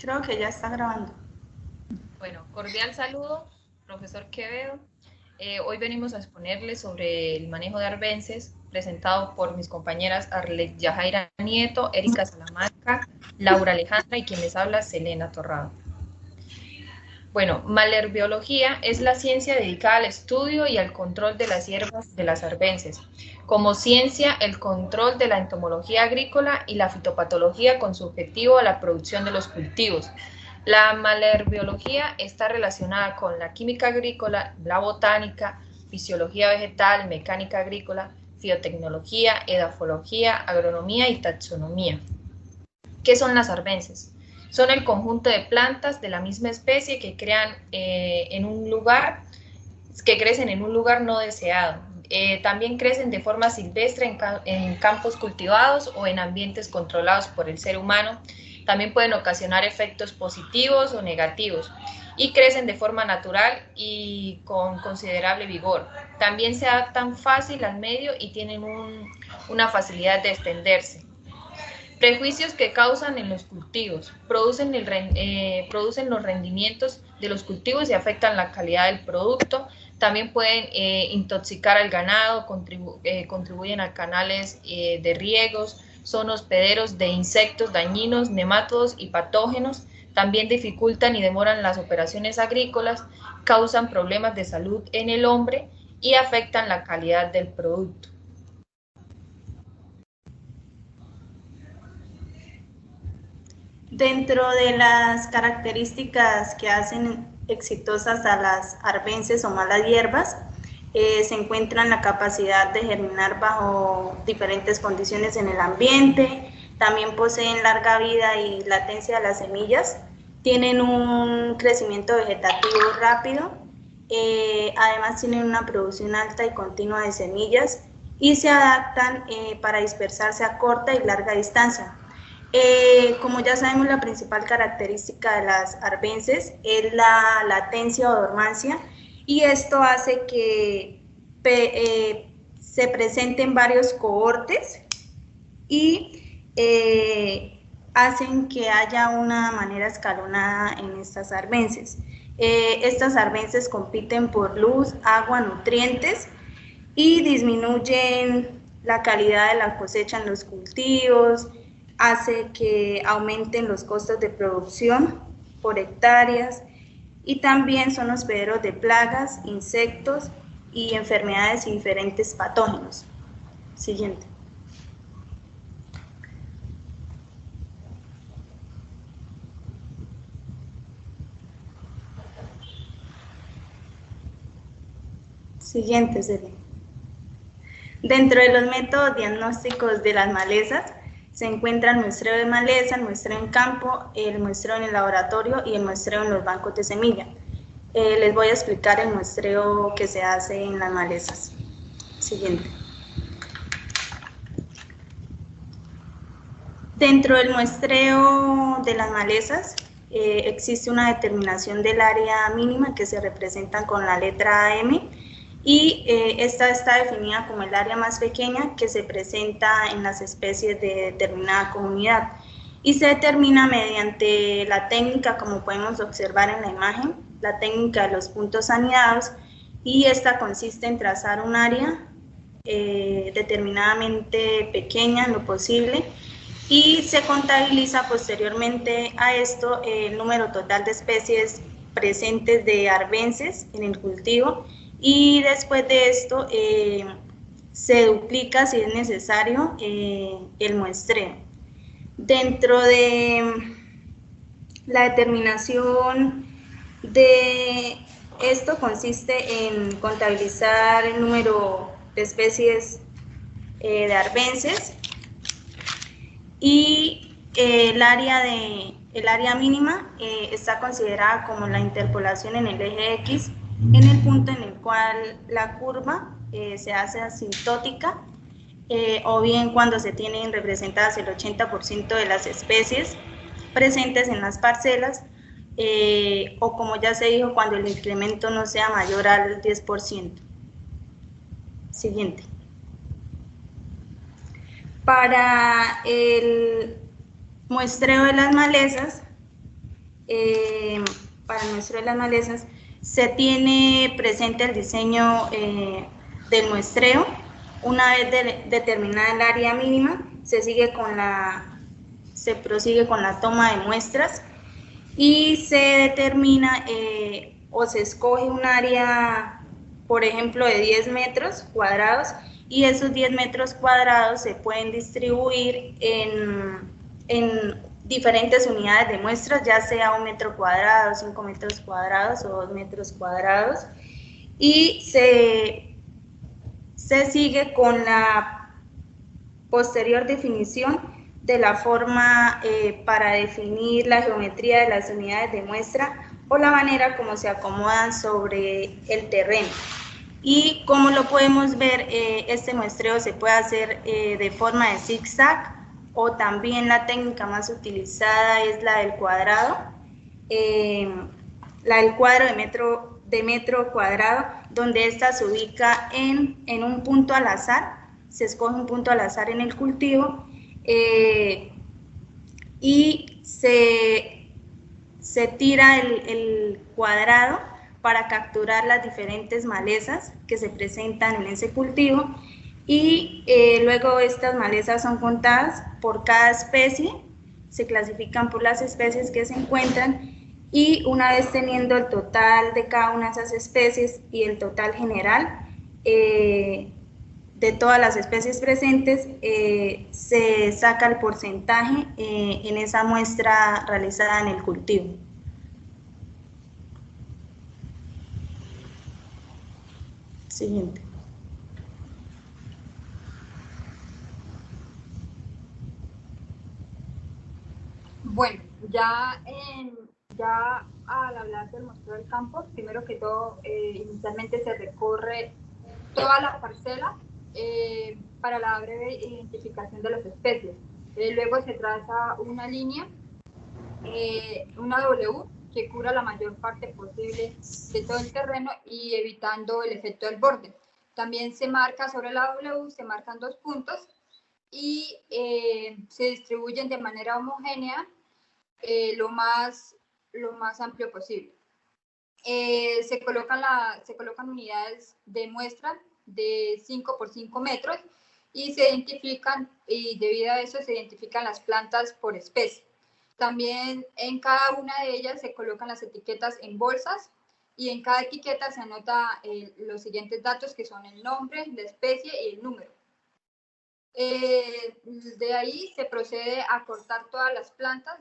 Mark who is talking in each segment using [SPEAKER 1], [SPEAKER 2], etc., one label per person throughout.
[SPEAKER 1] Creo que ya está grabando.
[SPEAKER 2] Bueno, cordial saludo, profesor Quevedo. Hoy venimos a exponerles sobre el manejo de arbences, presentado por mis compañeras Arlet Yajaira Nieto, Erika Salamanca, Laura Alejandra y quien les habla, Selena Torrado. Bueno, malherbiología es la ciencia dedicada al estudio y al control de las hierbas de las arbences. Como ciencia, el control de la entomología agrícola y la fitopatología con su objetivo a la producción de los cultivos. La malherbiología está relacionada con la química agrícola, la botánica, fisiología vegetal, mecánica agrícola, biotecnología, edafología, agronomía y taxonomía. ¿Qué son las arbences? Son el conjunto de plantas de la misma especie que crecen en un lugar no deseado. También crecen de forma silvestre en campos cultivados o en ambientes controlados por el ser humano. También pueden ocasionar efectos positivos o negativos y crecen de forma natural y con considerable vigor. También se adaptan fácil al medio y tienen una facilidad de extenderse. Prejuicios que causan en los cultivos, producen los rendimientos de los cultivos y afectan la calidad del producto. También pueden intoxicar al ganado, contribuyen a canales de riegos, son hospederos de insectos dañinos, nemátodos y patógenos. También dificultan y demoran las operaciones agrícolas, causan problemas de salud en el hombre y afectan la calidad del producto.
[SPEAKER 1] Dentro de las características que hacen exitosas a las arbences o malas hierbas, se encuentran la capacidad de germinar bajo diferentes condiciones en el ambiente, también poseen larga vida y latencia de las semillas, tienen un crecimiento vegetativo rápido, además tienen una producción alta y continua de semillas y se adaptan para dispersarse a corta y larga distancia. Como ya sabemos, la principal característica de las arbences es la latencia o dormancia, y esto hace que se presenten varios cohortes y hacen que haya una manera escalonada en estas arbences. Estas arbences compiten por luz, agua, nutrientes y disminuyen la calidad de la cosecha en los cultivos, hace que aumenten los costos de producción por hectáreas y también son hospederos de plagas, insectos y enfermedades y diferentes patógenos. Siguiente. Siguiente sería. Dentro de los métodos diagnósticos de las malezas se encuentra el muestreo de maleza, el muestreo en campo, el muestreo en el laboratorio y el muestreo en los bancos de semilla. Les voy a explicar el muestreo que se hace en las malezas. Siguiente. Dentro del muestreo de las malezas existe una determinación del área mínima que se representa con la letra M, y esta está definida como el área más pequeña que se presenta en las especies de determinada comunidad y se determina mediante la técnica, como podemos observar en la imagen, la técnica de los puntos anidados, y esta consiste en trazar un área determinadamente pequeña en lo posible y se contabiliza posteriormente a esto el número total de especies presentes de arbences en el cultivo, y después de esto se duplica, si es necesario, el muestreo. Dentro de la determinación de esto consiste en contabilizar el número de especies de arbences y el área mínima está considerada como la interpolación en el eje X, en el punto en el cual la curva se hace asintótica, o bien cuando se tienen representadas el 80% de las especies presentes en las parcelas, o como ya se dijo, cuando el incremento no sea mayor al 10%. Siguiente. Para el muestreo de las malezas para el muestreo de las malezas, se tiene presente el diseño del muestreo. Una vez determinada el área mínima, se prosigue con la toma de muestras y se determina o se escoge un área, por ejemplo, de 10 metros cuadrados, y esos 10 metros cuadrados se pueden distribuir en diferentes unidades de muestras, ya sea 1 metro cuadrado, 5 metros cuadrados o 2 metros cuadrados, y se sigue con la posterior definición de la forma para definir la geometría de las unidades de muestra o la manera como se acomodan sobre el terreno. Y como lo podemos ver, este muestreo se puede hacer de forma de zigzag, o también la técnica más utilizada es la del cuadrado, la del cuadro de metro cuadrado, donde esta se ubica en un punto al azar, se escoge un punto al azar en el cultivo y se tira el cuadrado para capturar las diferentes malezas que se presentan en ese cultivo, y luego estas malezas son contadas por cada especie, se clasifican por las especies que se encuentran, y una vez teniendo el total de cada una de esas especies y el total general de todas las especies presentes, se saca el porcentaje en esa muestra realizada en el cultivo. Siguiente.
[SPEAKER 3] Bueno, ya al hablar del muestreo del campo, primero que todo, inicialmente se recorre toda la parcela para la breve identificación de las especies. Luego se traza una línea, una W, que cubra la mayor parte posible de todo el terreno y evitando el efecto del borde. También se marca sobre la W, se marcan 2 puntos y se distribuyen de manera homogénea lo más amplio posible. Se colocan unidades de muestra de 5 por 5 metros y se identifican, y debido a eso se identifican las plantas por especie. También en cada una de ellas se colocan las etiquetas en bolsas, y en cada etiqueta se anota los siguientes datos, que son el nombre, la especie y el número. De ahí se procede a cortar todas las plantas,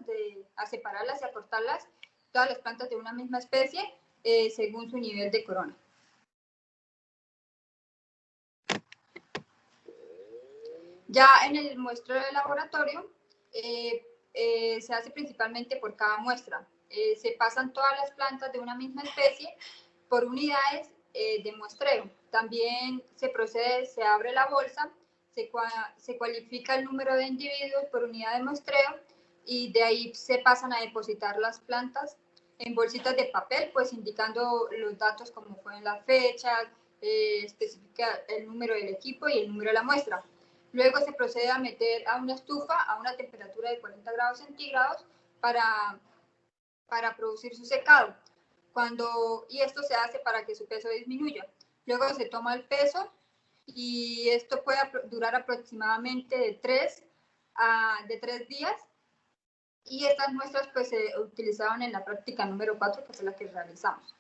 [SPEAKER 3] a separarlas y a cortarlas, todas las plantas de una misma especie, según su nivel de corona. Ya en el muestreo de laboratorio se hace principalmente por cada muestra. Se pasan todas las plantas de una misma especie por unidades de muestreo. También se abre la bolsa, se cualifica el número de individuos por unidad de muestreo, y de ahí se pasan a depositar las plantas en bolsitas de papel, pues indicando los datos como fueron las fechas, especifica el número del equipo y el número de la muestra. Luego se procede a meter a una estufa a una temperatura de 40 grados centígrados para producir su secado. Y esto se hace para que su peso disminuya. Luego se toma el peso, y esto puede durar aproximadamente de 3 días. Y estas muestras pues se utilizaban en la práctica número 4, que fue la que realizamos.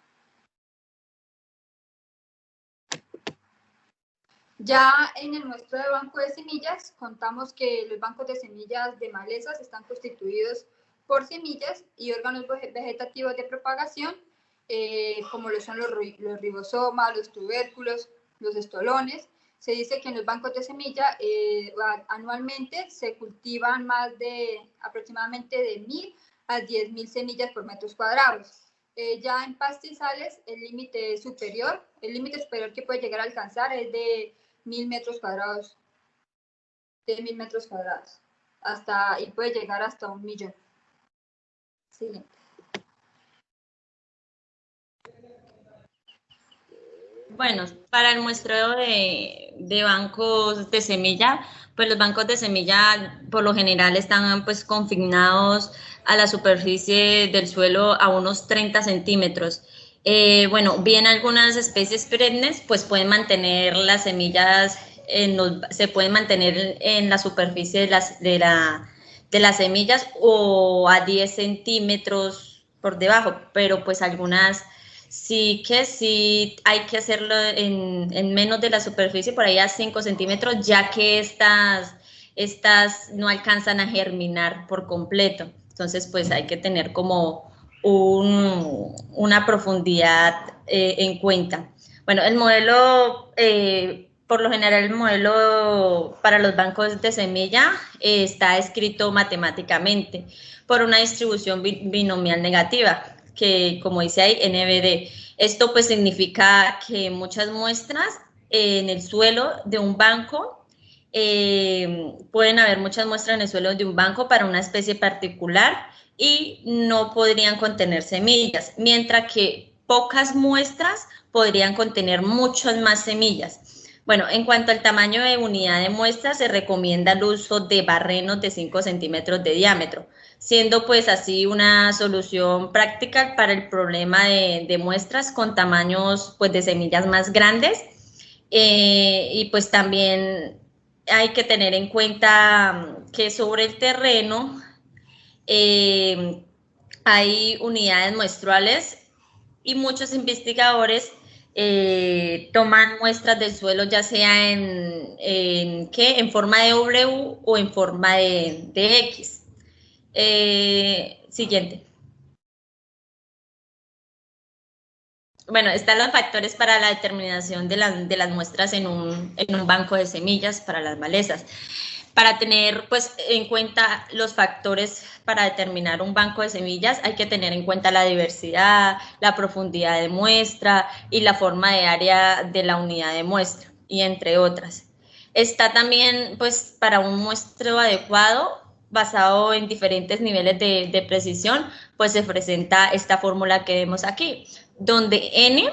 [SPEAKER 3] Ya en el muestreo de banco de semillas, contamos que los bancos de semillas de malezas están constituidos por semillas y órganos vegetativos de propagación, como lo son los ribosomas, los tubérculos, los estolones. Se dice que en los bancos de semilla anualmente se cultivan aproximadamente de 1.000 a 10.000 semillas por metros cuadrados. Ya en pastizales, el límite superior que puede llegar a alcanzar es de 1.000 metros cuadrados, y puede llegar hasta 1.000.000. Siguiente.
[SPEAKER 4] Bueno, para el muestreo de bancos de semilla, pues los bancos de semilla por lo general están pues confinados a la superficie del suelo a unos 30 centímetros. Bueno, bien algunas especies perennes pues pueden mantener las semillas, se pueden mantener en la superficie de las semillas o a 10 centímetros por debajo, pero pues algunas sí hay que hacerlo en menos de la superficie, por ahí a 5 centímetros, ya que estas no alcanzan a germinar por completo. Entonces, pues hay que tener como una profundidad en cuenta. Bueno, el modelo, por lo general, el modelo para los bancos de semilla está escrito matemáticamente por una distribución binomial negativa, que como dice ahí, NBD. Esto pues significa que muchas muestras en el suelo de un banco, pueden haber muchas muestras en el suelo de un banco para una especie particular y no podrían contener semillas, mientras que pocas muestras podrían contener muchas más semillas. Bueno, en cuanto al tamaño de unidad de muestra, se recomienda el uso de barrenos de 5 centímetros de diámetro, siendo pues así una solución práctica para el problema de muestras con tamaños pues de semillas más grandes. Y pues también hay que tener en cuenta que sobre el terreno hay unidades muestrales y muchos investigadores toman muestras del suelo ya sea en forma de W o en forma de X. Siguiente. Bueno, están los factores para la determinación de las muestras en un banco de semillas para las malezas. Para tener pues en cuenta los factores para determinar un banco de semillas, hay que tener en cuenta la diversidad, la profundidad de muestra y la forma de área de la unidad de muestra, y entre otras. Está también pues para un muestreo adecuado, basado en diferentes niveles de precisión, pues se presenta esta fórmula que vemos aquí, donde N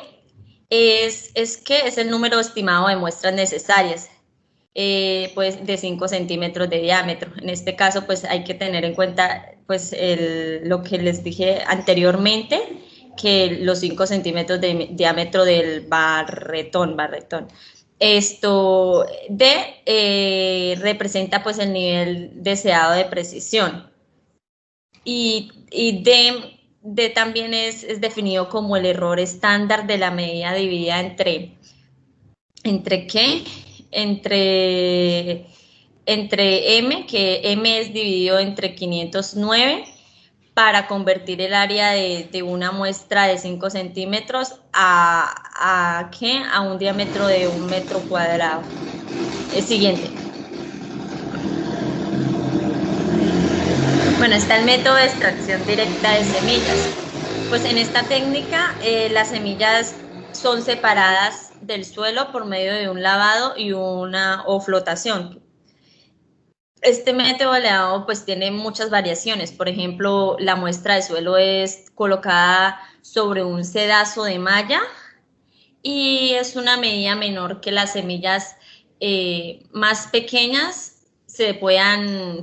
[SPEAKER 4] es el número estimado de muestras necesarias, pues de 5 centímetros de diámetro. En este caso, pues hay que tener en cuenta pues lo que les dije anteriormente, que los 5 centímetros de diámetro del barretón. Esto representa pues el nivel deseado de precisión. Y D también es definido como el error estándar de la medida dividida ¿entre qué? Entre M, que M es dividido entre 509, para convertir el área de una muestra de 5 centímetros a un diámetro de 1 metro cuadrado. El siguiente. Bueno, está el método de extracción directa de semillas. Pues en esta técnica las semillas son separadas del suelo por medio de un lavado o flotación. Este método de lavado pues tiene muchas variaciones. Por ejemplo, la muestra de suelo es colocada sobre un sedazo de malla y es una medida menor que las semillas más pequeñas se puedan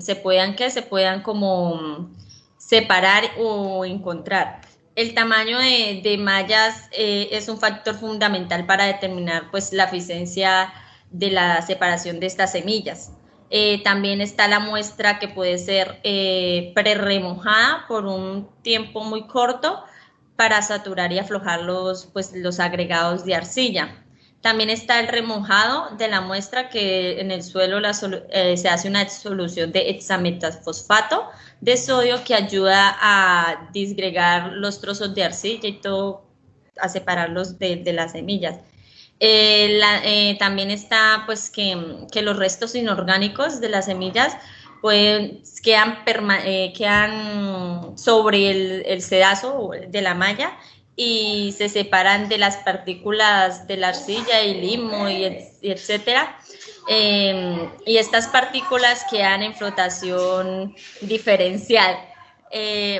[SPEAKER 4] como separar o encontrar. El tamaño de mallas es un factor fundamental para determinar pues la eficiencia de la separación de estas semillas. También está la muestra, que puede ser prerremojada por un tiempo muy corto para saturar y aflojar los agregados de arcilla. También está el remojado de la muestra, que en el suelo se hace una solución de hexametafosfato de sodio que ayuda a disgregar los trozos de arcilla y todo, a separarlos de las semillas. También está pues que los restos inorgánicos de las semillas quedan sobre el sedazo de la malla y se separan de las partículas de la arcilla y limo y etcétera. Y estas partículas quedan en flotación diferencial.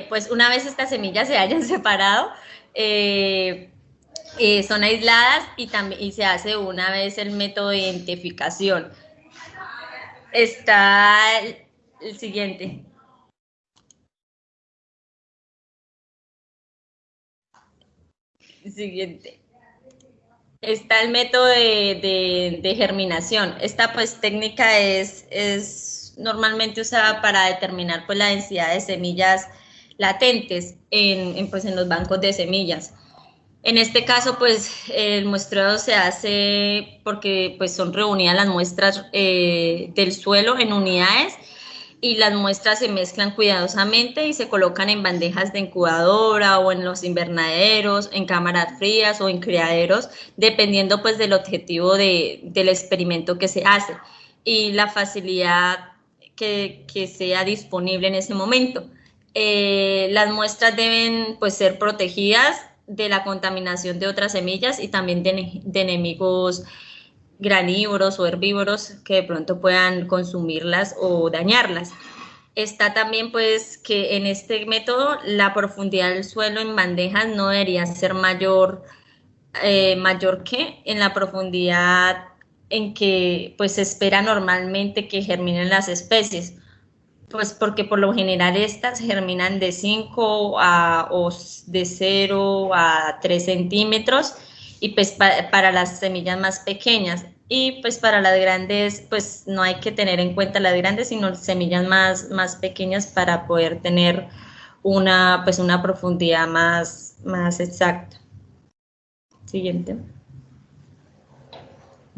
[SPEAKER 4] Pues una vez estas semillas se hayan separado, son aisladas y se hace una vez el método de identificación. Está el siguiente. Siguiente. Está el método de germinación. Esta pues técnica es normalmente usada para determinar pues la densidad de semillas latentes en los bancos de semillas. En este caso pues el muestreo se hace porque pues son reunidas las muestras del suelo en unidades y las muestras se mezclan cuidadosamente y se colocan en bandejas de incubadora o en los invernaderos, en cámaras frías o en criaderos, dependiendo pues del objetivo del experimento que se hace y la facilidad que sea disponible en ese momento. Las muestras deben pues ser protegidas de la contaminación de otras semillas y también de enemigos granívoros o herbívoros que de pronto puedan consumirlas o dañarlas. Está también pues que en este método la profundidad del suelo en bandejas no debería ser mayor que en la profundidad en que pues se espera normalmente que germinen las especies, pues porque por lo general estas germinan de 5 o de 0 a 3 centímetros y pues para las semillas más pequeñas y pues para las grandes pues no hay que tener en cuenta las grandes sino semillas más pequeñas para poder tener una profundidad más exacta. Siguiente.